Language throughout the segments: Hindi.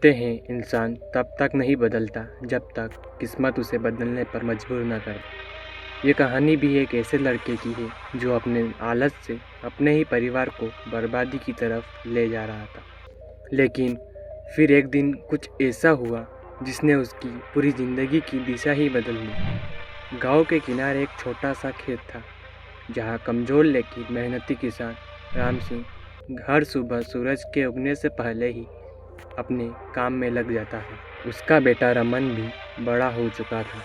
कहते हैं इंसान तब तक नहीं बदलता जब तक किस्मत उसे बदलने पर मजबूर न कर दे। ये कहानी भी एक ऐसे लड़के की है जो अपने आलस से अपने ही परिवार को बर्बादी की तरफ ले जा रहा था। लेकिन फिर एक दिन कुछ ऐसा हुआ जिसने उसकी पूरी ज़िंदगी की दिशा ही बदल दी। गांव के किनारे एक छोटा सा खेत था जहां कमज़ोर लेकिन मेहनती किसान राम सिंह हर सुबह सूरज के उगने से पहले ही अपने काम में लग जाता है। उसका बेटा रमन भी बड़ा हो चुका था,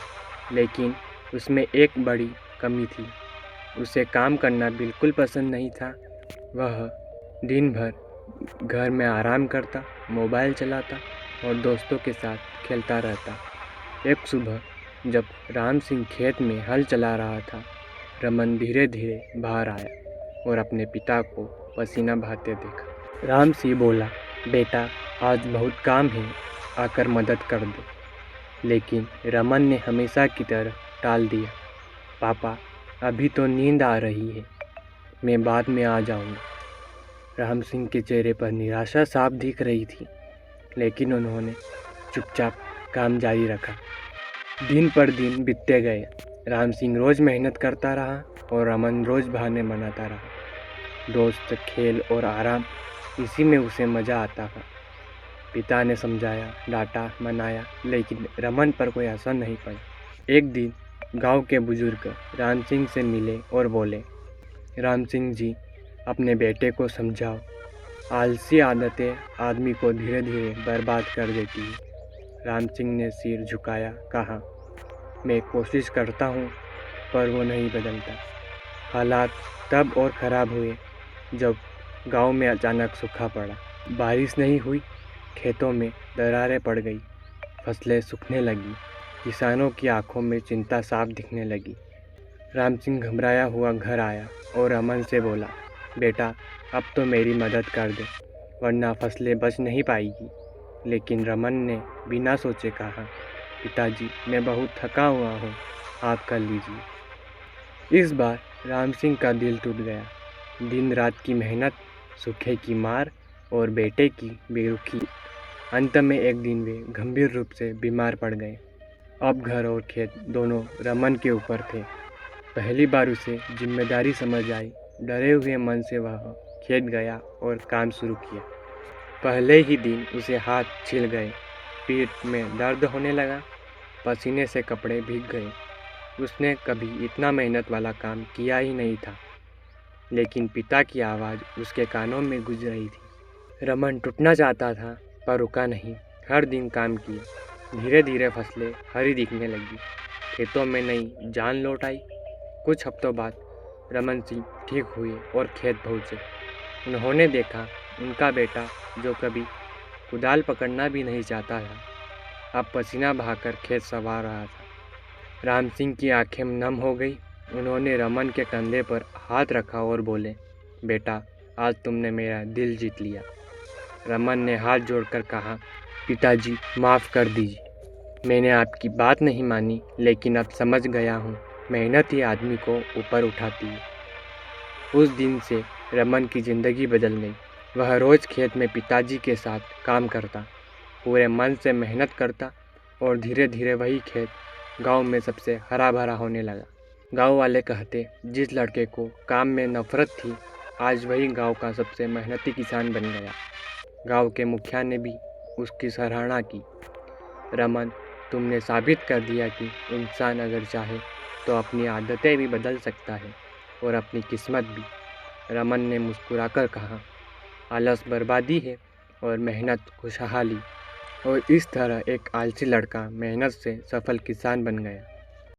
लेकिन उसमें एक बड़ी कमी थी। उसे काम करना बिल्कुल पसंद नहीं था। वह दिन भर घर में आराम करता, मोबाइल चलाता और दोस्तों के साथ खेलता रहता। एक सुबह जब राम सिंह खेत में हल चला रहा था, रमन धीरे धीरे बाहर आया और अपने पिता को पसीना बहाते देखा। राम सिंह बोला, बेटा आज बहुत काम है, आकर मदद कर दो। लेकिन रमन ने हमेशा की तरह टाल दिया। पापा अभी तो नींद आ रही है, मैं बाद में आ जाऊंगा। राम सिंह के चेहरे पर निराशा साफ दिख रही थी, लेकिन उन्होंने चुपचाप काम जारी रखा। दिन पर दिन बीतते गए। राम सिंह रोज़ मेहनत करता रहा और रमन रोज़ बहाने बनाता रहा। दोस्त, खेल और आराम, इसी में उसे मज़ा आता था। पिता ने समझाया, डांटा, मनाया, लेकिन रमन पर कोई असर नहीं पड़ा। एक दिन गांव के बुजुर्ग राम सिंह से मिले और बोले, राम सिंह जी, अपने बेटे को समझाओ, आलसी आदतें आदमी को धीरे धीरे बर्बाद कर देती है। राम सिंह ने सिर झुकाया, कहा, मैं कोशिश करता हूँ पर वो नहीं बदलता। हालात तब और ख़राब हुए जब गांव में अचानक सूखा पड़ा। बारिश नहीं हुई, खेतों में दरारें पड़ गई, फसलें सूखने लगी। किसानों की आंखों में चिंता साफ दिखने लगी। राम सिंह घबराया हुआ घर आया और रमन से बोला, बेटा अब तो मेरी मदद कर दे, वरना फसलें बच नहीं पाएगी। लेकिन रमन ने बिना सोचे कहा, पिताजी मैं बहुत थका हुआ हूँ, आप कर लीजिए। इस बार राम सिंह का दिल टूट गया। दिन रात की मेहनत, सूखे की मार और बेटे की बेरुखी। अंत में एक दिन वे गंभीर रूप से बीमार पड़ गए। अब घर और खेत दोनों रमन के ऊपर थे। पहली बार उसे जिम्मेदारी समझ आई। डरे हुए मन से वह खेत गया और काम शुरू किया। पहले ही दिन उसे हाथ छिल गए, पीठ में दर्द होने लगा, पसीने से कपड़े भीग गए। उसने कभी इतना मेहनत वाला काम किया ही नहीं था। लेकिन पिता की आवाज़ उसके कानों में गूंज रही थी। रमन टूटना चाहता था पर रुका नहीं। हर दिन काम किया। धीरे धीरे फसलें हरी दिखने लगी, खेतों में नई जान लौट आई। कुछ हफ्तों बाद रमन सिंह ठीक हुए और खेत पहुँचे। उन्होंने देखा उनका बेटा, जो कभी कुदाल पकड़ना भी नहीं चाहता था, अब पसीना बहाकर खेत संवार रहा था। राम सिंह की आंखें नम हो गई। उन्होंने रमन के कंधे पर हाथ रखा और बोले, बेटा आज तुमने मेरा दिल जीत लिया। रमन ने हाथ जोड़कर कहा, पिताजी माफ़ कर दीजिए, मैंने आपकी बात नहीं मानी, लेकिन अब समझ गया हूँ, मेहनत ही आदमी को ऊपर उठाती है। उस दिन से रमन की ज़िंदगी बदल गई। वह रोज़ खेत में पिताजी के साथ काम करता, पूरे मन से मेहनत करता और धीरे धीरे वही खेत गांव में सबसे हरा भरा होने लगा। गांव वाले कहते, जिस लड़के को काम में नफरत थी, आज वही गांव का सबसे मेहनती किसान बन गया। गांव के मुखिया ने भी उसकी सराहना की। रमन, तुमने साबित कर दिया कि इंसान अगर चाहे तो अपनी आदतें भी बदल सकता है और अपनी किस्मत भी। रमन ने मुस्कुराकर कहा, आलस बर्बादी है और मेहनत खुशहाली। और इस तरह एक आलसी लड़का मेहनत से सफल किसान बन गया।